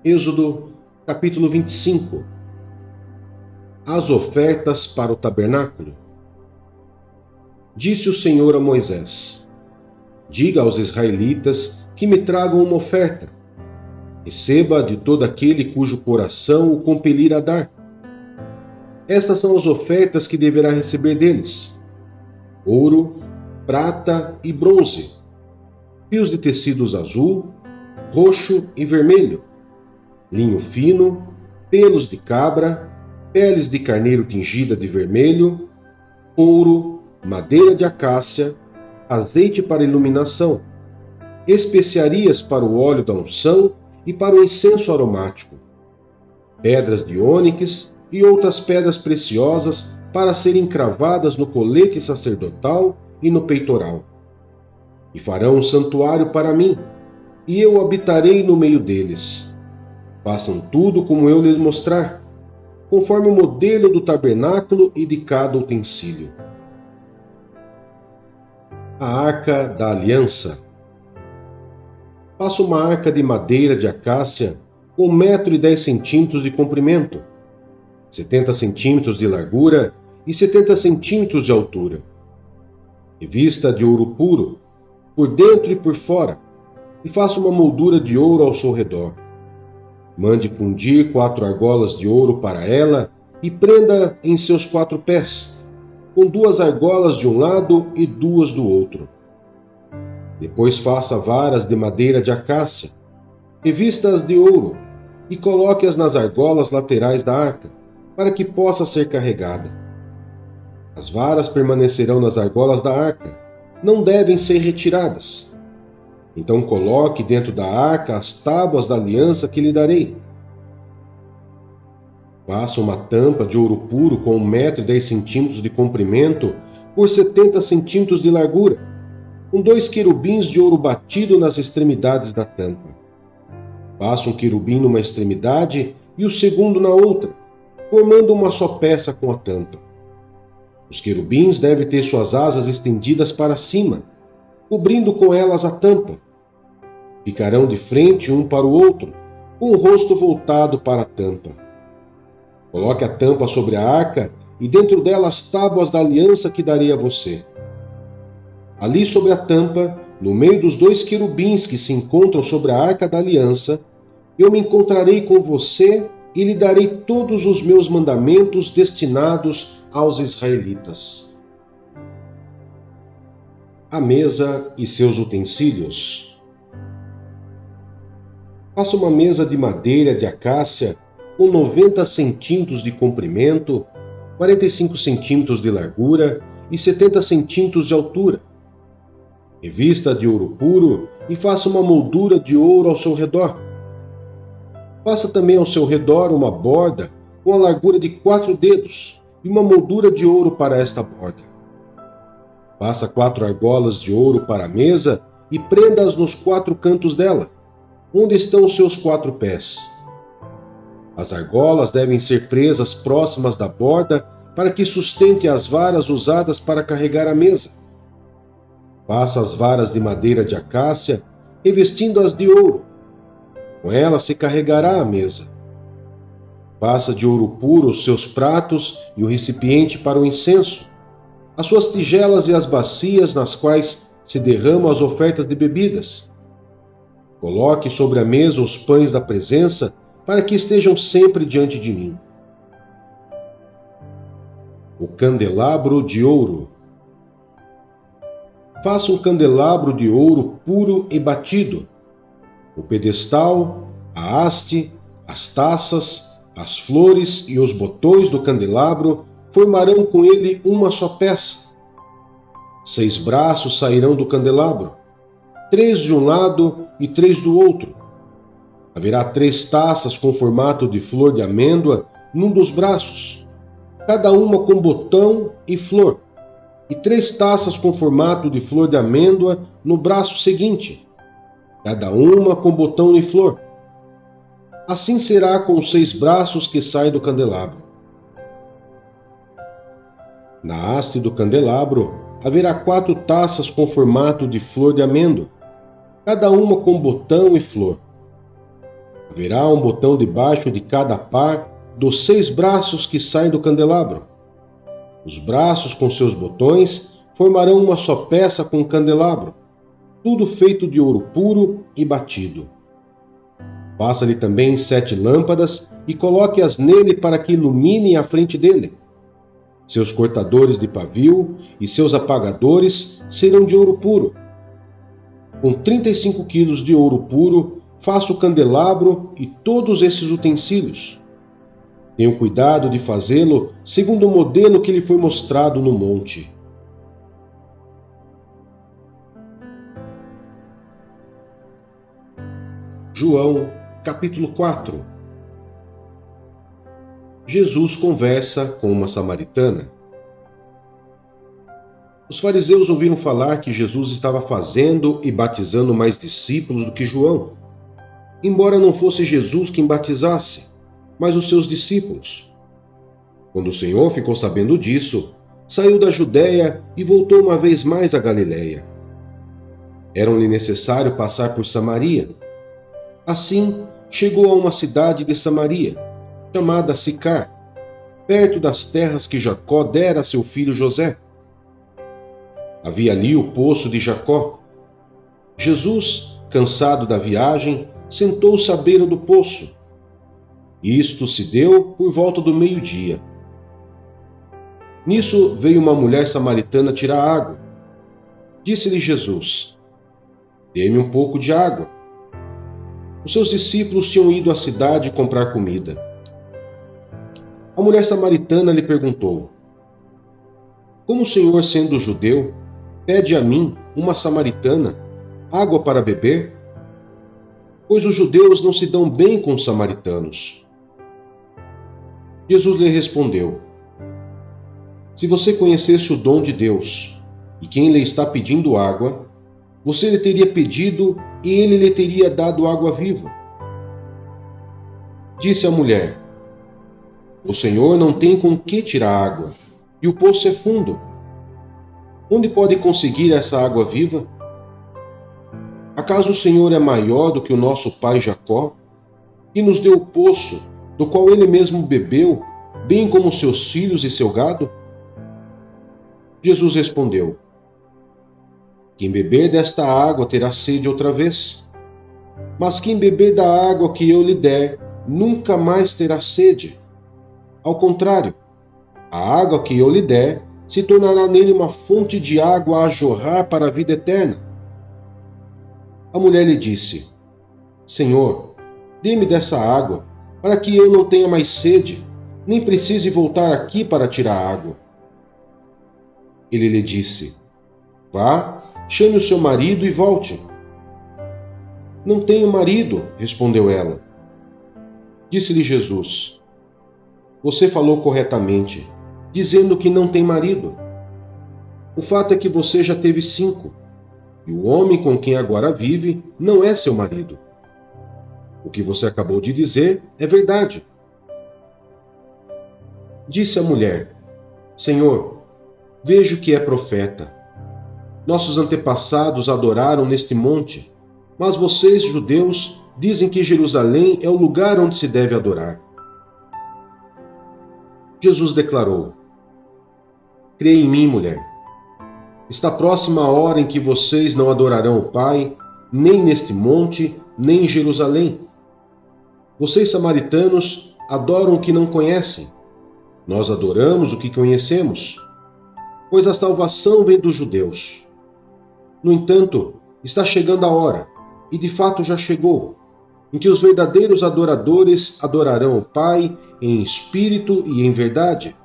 Êxodo, capítulo 25. As ofertas para o tabernáculo. Disse o Senhor a Moisés: Diga aos israelitas que me tragam uma oferta. Receba de todo aquele cujo coração o compelir a dar. Estas são as ofertas que deverá receber deles: ouro, prata e bronze, fios de tecidos azul, roxo e vermelho, linho fino, pelos de cabra, peles de carneiro tingida de vermelho, ouro, madeira de acácia, azeite para iluminação, especiarias para o óleo da unção e para o incenso aromático, pedras de ônix e outras pedras preciosas para serem cravadas no colete sacerdotal e no peitoral. E farão um santuário para mim, e eu habitarei no meio deles. Façam tudo como eu lhes mostrar, conforme o modelo do tabernáculo e de cada utensílio. A Arca da Aliança. Faça uma arca de madeira de acácia com 1,10 m de comprimento, 70 centímetros de largura e 70 centímetros de altura. Revista de ouro puro, por dentro e por fora, e faça uma moldura de ouro ao seu redor. Mande fundir 4 argolas de ouro para ela e prenda em seus 4 pés, com 2 argolas de um lado e 2 do outro. Depois faça varas de madeira de acácia, revista-as de ouro, e coloque-as nas argolas laterais da arca, para que possa ser carregada. As varas permanecerão nas argolas da arca, não devem ser retiradas. Então coloque dentro da arca as tábuas da aliança que lhe darei. Faça uma tampa de ouro puro com 1,10 m de comprimento por 70 centímetros de largura, com 2 querubins de ouro batido nas extremidades da tampa. Faça um querubim numa extremidade e o segundo na outra, formando uma só peça com a tampa. Os querubins devem ter suas asas estendidas para cima, cobrindo com elas a tampa. Ficarão de frente um para o outro, com o rosto voltado para a tampa. Coloque a tampa sobre a arca e dentro dela as tábuas da aliança que darei a você. Ali sobre a tampa, no meio dos 2 querubins que se encontram sobre a arca da aliança, eu me encontrarei com você e lhe darei todos os meus mandamentos destinados aos israelitas. A mesa e seus utensílios. Faça uma mesa de madeira de acácia com 90 centímetros de comprimento, 45 centímetros de largura e 70 centímetros de altura. Revista de ouro puro e faça uma moldura de ouro ao seu redor. Faça também ao seu redor uma borda com a largura de 4 dedos e uma moldura de ouro para esta borda. Faça 4 argolas de ouro para a mesa e prenda-as nos 4 cantos dela, onde estão os seus 4 pés. As argolas devem ser presas próximas da borda para que sustente as varas usadas para carregar a mesa. Faça as varas de madeira de acácia, revestindo-as de ouro. Com elas se carregará a mesa. Faça de ouro puro os seus pratos e o recipiente para o incenso, as suas tigelas e as bacias nas quais se derramam as ofertas de bebidas. Coloque sobre a mesa os pães da presença, para que estejam sempre diante de mim. O candelabro de ouro. Faça um candelabro de ouro puro e batido. O pedestal, a haste, as taças, as flores e os botões do candelabro formarão com ele uma só peça. 6 braços sairão do candelabro, 3 de um lado e 3 do outro. Haverá 3 taças com formato de flor de amêndoa num dos braços, cada uma com botão e flor, e 3 taças com formato de flor de amêndoa no braço seguinte, cada uma com botão e flor. Assim será com os 6 braços que saem do candelabro. Na haste do candelabro haverá 4 taças com formato de flor de amêndoa, cada uma com botão e flor. Haverá um botão debaixo de cada par dos 6 braços que saem do candelabro. Os braços com seus botões formarão uma só peça com o candelabro, tudo feito de ouro puro e batido. Faça-lhe também 7 lâmpadas e coloque-as nele para que iluminem a frente dele. Seus cortadores de pavio e seus apagadores serão de ouro puro. Com 35 quilos de ouro puro, faça o candelabro e todos esses utensílios. Tenha cuidado de fazê-lo segundo o modelo que lhe foi mostrado no monte. João, capítulo 4. Jesus conversa com uma samaritana. Os fariseus ouviram falar que Jesus estava fazendo e batizando mais discípulos do que João, embora não fosse Jesus quem batizasse, mas os seus discípulos. Quando o Senhor ficou sabendo disso, saiu da Judéia e voltou uma vez mais à Galiléia. Era-lhe necessário passar por Samaria. Assim, chegou a uma cidade de Samaria, chamada Sicar, perto das terras que Jacó dera a seu filho José. Havia ali o poço de Jacó. Jesus, cansado da viagem, sentou-se à beira do poço. Isto se deu por volta do meio-dia. Nisso veio uma mulher samaritana tirar água. Disse-lhe Jesus: "Dê-me um pouco de água." Os seus discípulos tinham ido à cidade comprar comida. A mulher samaritana lhe perguntou: "Como o Senhor, sendo judeu, pede a mim, uma samaritana, água para beber? Pois os judeus não se dão bem com os samaritanos." Jesus lhe respondeu: "Se você conhecesse o dom de Deus e quem lhe está pedindo água, você lhe teria pedido e ele lhe teria dado água viva." Disse a mulher: "O Senhor não tem com que tirar água, e o poço é fundo. Onde pode conseguir essa água viva? Acaso o Senhor é maior do que o nosso pai Jacó, que nos deu o poço, do qual ele mesmo bebeu, bem como seus filhos e seu gado?" Jesus respondeu: "Quem beber desta água terá sede outra vez. Mas quem beber da água que eu lhe der, nunca mais terá sede. Ao contrário, a água que eu lhe der se tornará nele uma fonte de água a jorrar para a vida eterna." A mulher lhe disse: "Senhor, dê-me dessa água, para que eu não tenha mais sede, nem precise voltar aqui para tirar água." Ele lhe disse: "Vá, chame o seu marido e volte." "Não tenho marido", respondeu ela. Disse-lhe Jesus: "Você falou corretamente, dizendo que não tem marido. O fato é que você já teve 5, e o homem com quem agora vive não é seu marido. O que você acabou de dizer é verdade." Disse a mulher: "Senhor, vejo que é profeta. Nossos antepassados adoraram neste monte, mas vocês, judeus, dizem que Jerusalém é o lugar onde se deve adorar." Jesus declarou: "Crê em mim, mulher. Está próxima a hora em que vocês não adorarão o Pai, nem neste monte, nem em Jerusalém. Vocês, samaritanos, adoram o que não conhecem. Nós adoramos o que conhecemos, pois a salvação vem dos judeus. No entanto, está chegando a hora, e de fato já chegou, em que os verdadeiros adoradores adorarão o Pai em espírito e em verdade.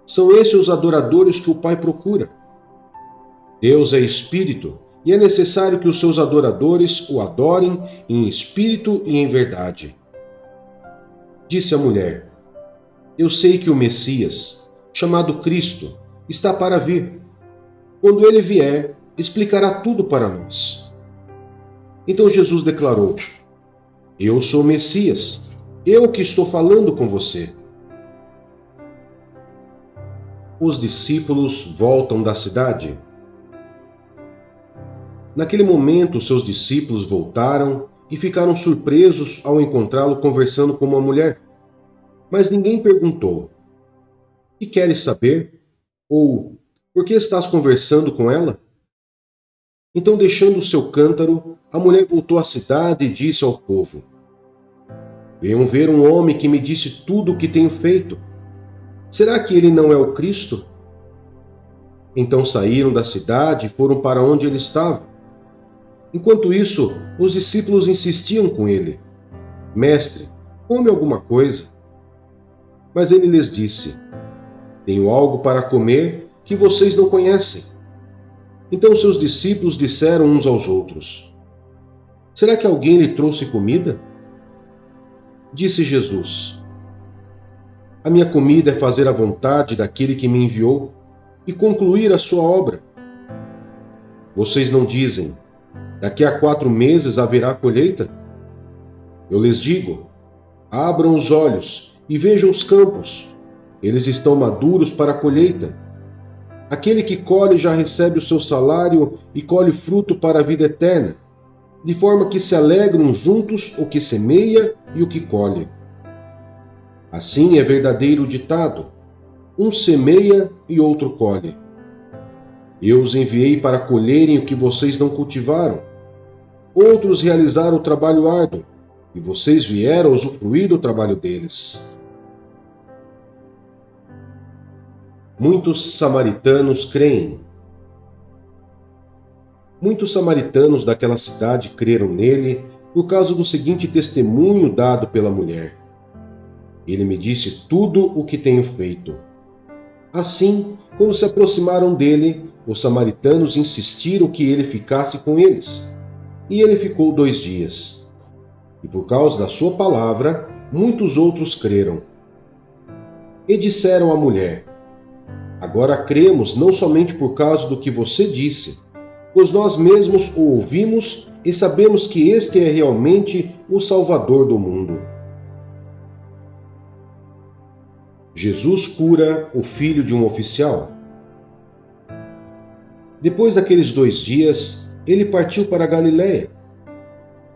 São esses os adoradores que o Pai procura. Deus é espírito, e é necessário que os seus adoradores o adorem em espírito e em verdade." Disse a mulher: "Eu sei que o Messias, chamado Cristo, está para vir. Quando ele vier, explicará tudo para nós." Então Jesus declarou: "Eu sou o Messias, eu que estou falando com você." Os discípulos voltam da cidade. Naquele momento, seus discípulos voltaram e ficaram surpresos ao encontrá-lo conversando com uma mulher. Mas ninguém perguntou: "Que queres saber?" ou "Por que estás conversando com ela?" Então, deixando o seu cântaro, a mulher voltou à cidade e disse ao povo: "Venham ver um homem que me disse tudo o que tenho feito. Será que ele não é o Cristo?" Então saíram da cidade e foram para onde ele estava. Enquanto isso, os discípulos insistiam com ele: "Mestre, come alguma coisa." Mas ele lhes disse: "Tenho algo para comer que vocês não conhecem." Então seus discípulos disseram uns aos outros: "Será que alguém lhe trouxe comida?" Disse Jesus: "A minha comida é fazer a vontade daquele que me enviou e concluir a sua obra. Vocês não dizem: daqui a 4 meses haverá colheita? Eu lhes digo: abram os olhos e vejam os campos. Eles estão maduros para a colheita. Aquele que colhe já recebe o seu salário e colhe fruto para a vida eterna, de forma que se alegram juntos o que semeia e o que colhe. Assim é verdadeiro o ditado: um semeia e outro colhe. Eu os enviei para colherem o que vocês não cultivaram. Outros realizaram o trabalho árduo, e vocês vieram usufruir do trabalho deles." Muitos samaritanos creem. Muitos samaritanos daquela cidade creram nele por causa do seguinte testemunho dado pela mulher: "Ele me disse tudo o que tenho feito." Assim, quando se aproximaram dele, os samaritanos insistiram que ele ficasse com eles. E ele ficou 2 dias. E por causa da sua palavra, muitos outros creram. E disseram à mulher: "Agora cremos não somente por causa do que você disse, pois nós mesmos o ouvimos e sabemos que este é realmente o Salvador do mundo." Jesus cura o filho de um oficial. Depois daqueles 2 dias, ele partiu para a Galiléia.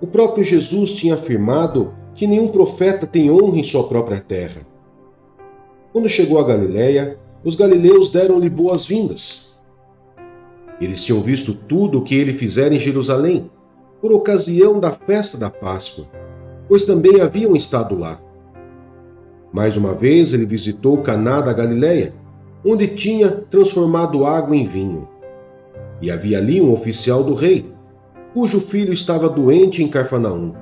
O próprio Jesus tinha afirmado que nenhum profeta tem honra em sua própria terra. Quando chegou a Galiléia, os galileus deram-lhe boas-vindas. Eles tinham visto tudo o que ele fizera em Jerusalém, por ocasião da festa da Páscoa, pois também haviam estado lá. Mais uma vez ele visitou Caná da Galiléia, onde tinha transformado água em vinho. E havia ali um oficial do rei, cujo filho estava doente em Cafarnaum.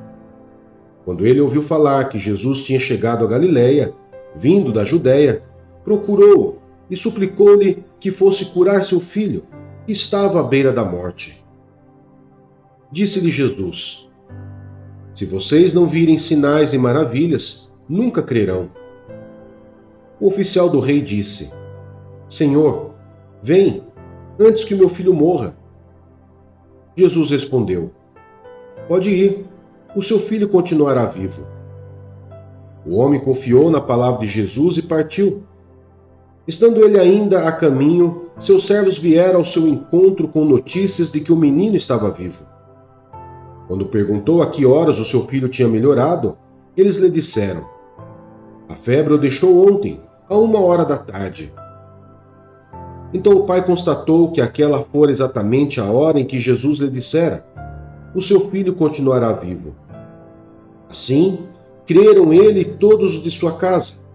Quando ele ouviu falar que Jesus tinha chegado a Galiléia, vindo da Judéia, procurou-o e suplicou-lhe que fosse curar seu filho, que estava à beira da morte. Disse-lhe Jesus: "Se vocês não virem sinais e maravilhas, nunca crerão." O oficial do rei disse: "Senhor, vem, antes que meu filho morra." Jesus respondeu: "Pode ir, o seu filho continuará vivo." O homem confiou na palavra de Jesus e partiu. Estando ele ainda a caminho, seus servos vieram ao seu encontro com notícias de que o menino estava vivo. Quando perguntou a que horas o seu filho tinha melhorado, eles lhe disseram: "A febre o deixou ontem, a 1 hora da tarde." Então o pai constatou que aquela fora exatamente a hora em que Jesus lhe dissera: "O seu filho continuará vivo." Assim, creram ele e todos os de sua casa.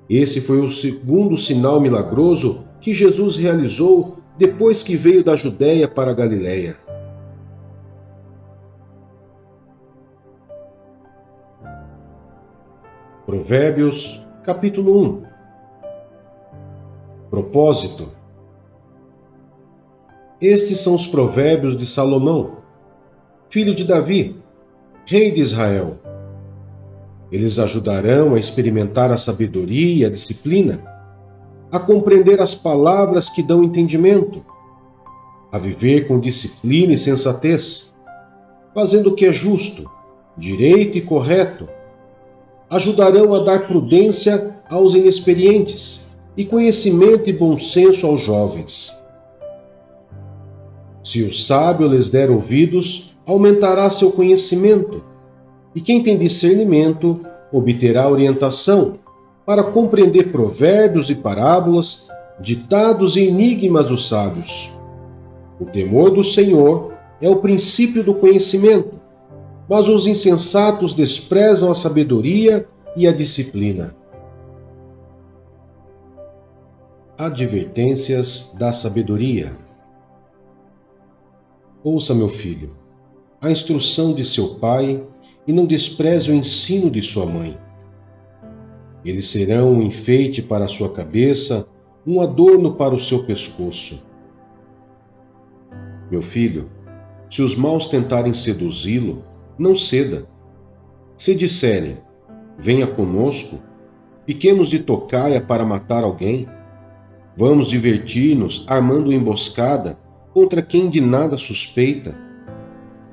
Esse foi o segundo sinal milagroso que Jesus realizou depois que veio da Judéia para a Galiléia. Provérbios, capítulo 1. Propósito. Estes são os provérbios de Salomão, filho de Davi, rei de Israel. Eles ajudarão a experimentar a sabedoria e a disciplina, a compreender as palavras que dão entendimento, a viver com disciplina e sensatez, fazendo o que é justo, direito e correto. Ajudarão a dar prudência aos inexperientes e conhecimento e bom senso aos jovens. Se o sábio lhes der ouvidos, aumentará seu conhecimento, e quem tem discernimento obterá orientação para compreender provérbios e parábolas, ditados e enigmas dos sábios. O temor do Senhor é o princípio do conhecimento, mas os insensatos desprezam a sabedoria e a disciplina. Advertências da sabedoria. Ouça, meu filho, a instrução de seu pai e não despreze o ensino de sua mãe. Eles serão um enfeite para a sua cabeça, um adorno para o seu pescoço. Meu filho, se os maus tentarem seduzi-lo, não ceda. Se disserem, venha conosco, fiquemos de tocaia para matar alguém, vamos divertir-nos armando emboscada contra quem de nada suspeita.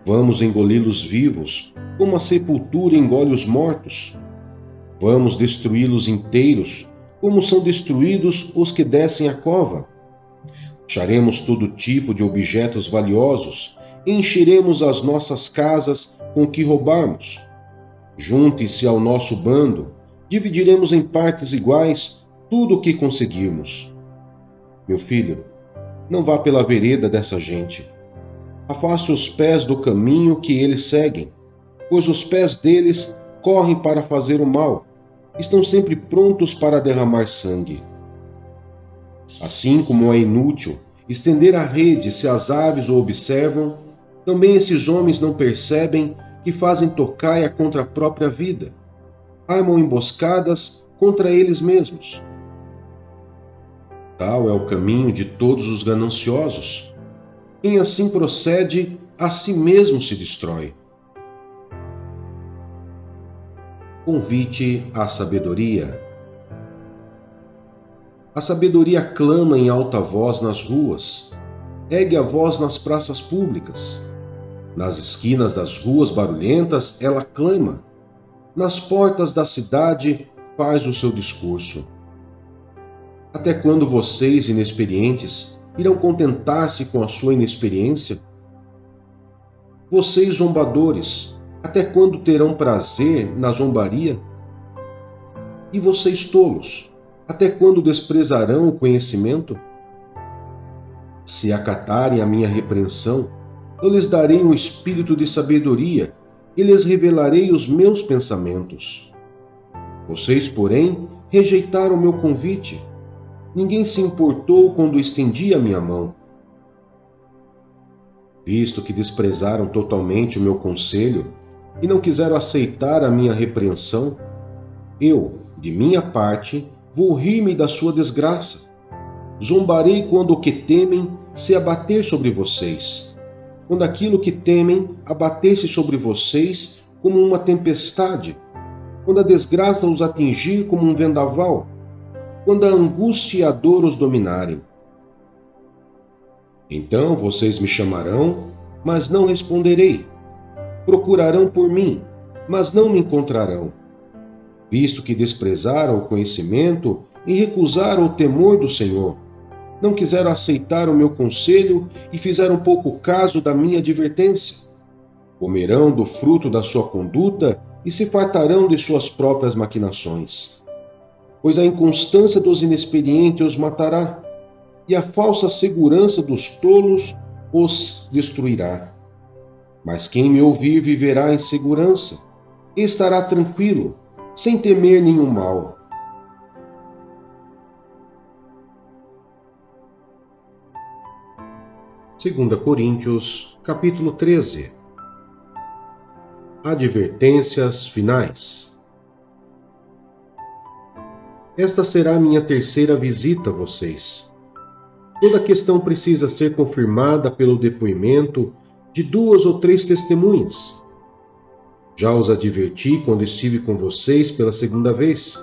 Vamos engoli-los vivos, como a sepultura engole os mortos. Vamos destruí-los inteiros, como são destruídos os que descem a cova. Acharemos todo tipo de objetos valiosos e encheremos as nossas casas com o que roubarmos. Junte-se ao nosso bando, dividiremos em partes iguais tudo o que conseguirmos. Meu filho, não vá pela vereda dessa gente. Afaste os pés do caminho que eles seguem, pois os pés deles correm para fazer o mal, estão sempre prontos para derramar sangue. Assim como é inútil estender a rede se as aves o observam, também esses homens não percebem que fazem tocaia contra a própria vida, armam emboscadas contra eles mesmos. Tal é o caminho de todos os gananciosos. Quem assim procede, a si mesmo se destrói. Convite à sabedoria. A sabedoria clama em alta voz nas ruas, ergue a voz nas praças públicas. Nas esquinas das ruas barulhentas ela clama, nas portas da cidade faz o seu discurso. Até quando vocês, inexperientes, irão contentar-se com a sua inexperiência? Vocês, zombadores, até quando terão prazer na zombaria? E vocês, tolos, até quando desprezarão o conhecimento? Se acatarem a minha repreensão, eu lhes darei um espírito de sabedoria e lhes revelarei os meus pensamentos. Vocês, porém, rejeitaram meu convite. Ninguém se importou quando estendi a minha mão. Visto que desprezaram totalmente o meu conselho e não quiseram aceitar a minha repreensão, eu, de minha parte, vou rir-me da sua desgraça. Zombarei quando o que temem se abater sobre vocês, quando aquilo que temem abater-se sobre vocês como uma tempestade, quando a desgraça os atingir como um vendaval, quando a angústia e a dor os dominarem. Então vocês me chamarão, mas não responderei. Procurarão por mim, mas não me encontrarão. Visto que desprezaram o conhecimento e recusaram o temor do Senhor, não quiseram aceitar o meu conselho e fizeram pouco caso da minha advertência. Comerão do fruto da sua conduta e se fartarão de suas próprias maquinações. Pois a inconstância dos inexperientes os matará, e a falsa segurança dos tolos os destruirá. Mas quem me ouvir viverá em segurança, e estará tranquilo, sem temer nenhum mal. Segunda Coríntios, capítulo 13. Advertências finais. Esta será a minha terceira visita a vocês. Toda questão precisa ser confirmada pelo depoimento de 2 ou 3 testemunhas. Já os adverti quando estive com vocês pela segunda vez.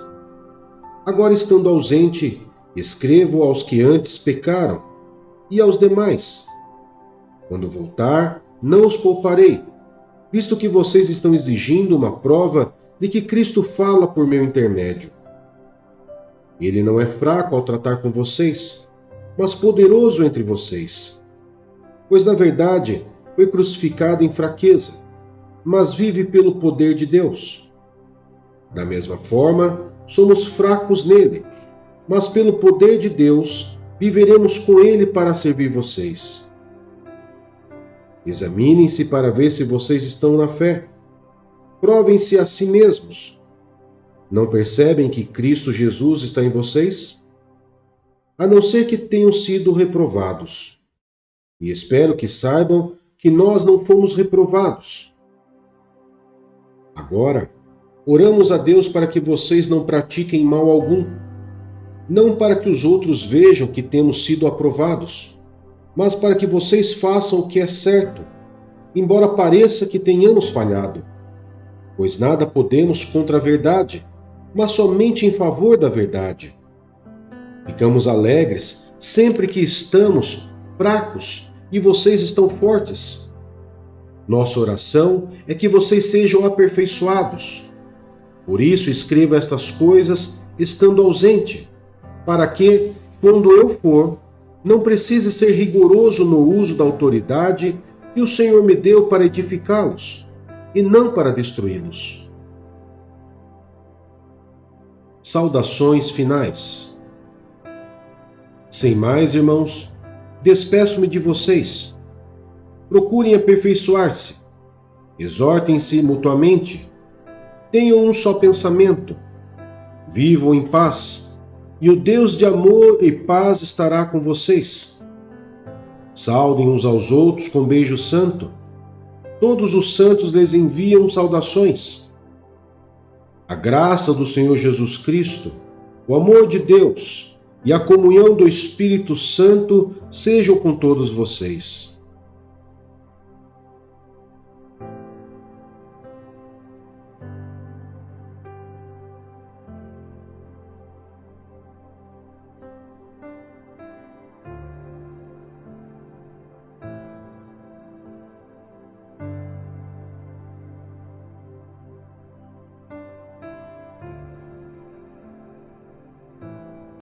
Agora, estando ausente, escrevo aos que antes pecaram e aos demais. Quando voltar, não os pouparei, visto que vocês estão exigindo uma prova de que Cristo fala por meu intermédio. Ele não é fraco ao tratar com vocês, mas poderoso entre vocês. pois na verdade foi crucificado em fraqueza, mas vive pelo poder de Deus. Da mesma forma, somos fracos nele, mas pelo poder de Deus viveremos com ele para servir vocês. Examinem-se para ver se vocês estão na fé. Provem-se a si mesmos. Não percebem que Cristo Jesus está em vocês? A não ser que tenham sido reprovados. E espero que saibam que nós não fomos reprovados. Agora, oramos a Deus para que vocês não pratiquem mal algum, não para que os outros vejam que temos sido aprovados, mas para que vocês façam o que é certo, embora pareça que tenhamos falhado. Pois nada podemos contra a verdade, mas somente em favor da verdade. Ficamos alegres sempre que estamos fracos e vocês estão fortes. Nossa oração é que vocês sejam aperfeiçoados. Por isso escrevo estas coisas estando ausente, para que, quando eu for, não precise ser rigoroso no uso da autoridade que o Senhor me deu para edificá-los, e não para destruí-los. Saudações finais. Sem mais, irmãos, despeço-me de vocês. Procurem aperfeiçoar-se, exortem-se mutuamente, tenham um só pensamento, vivam em paz, e o Deus de amor e paz estará com vocês. Saudem uns aos outros com beijo santo. Todos os santos lhes enviam saudações. A graça do Senhor Jesus Cristo, o amor de Deus e a comunhão do Espírito Santo sejam com todos vocês.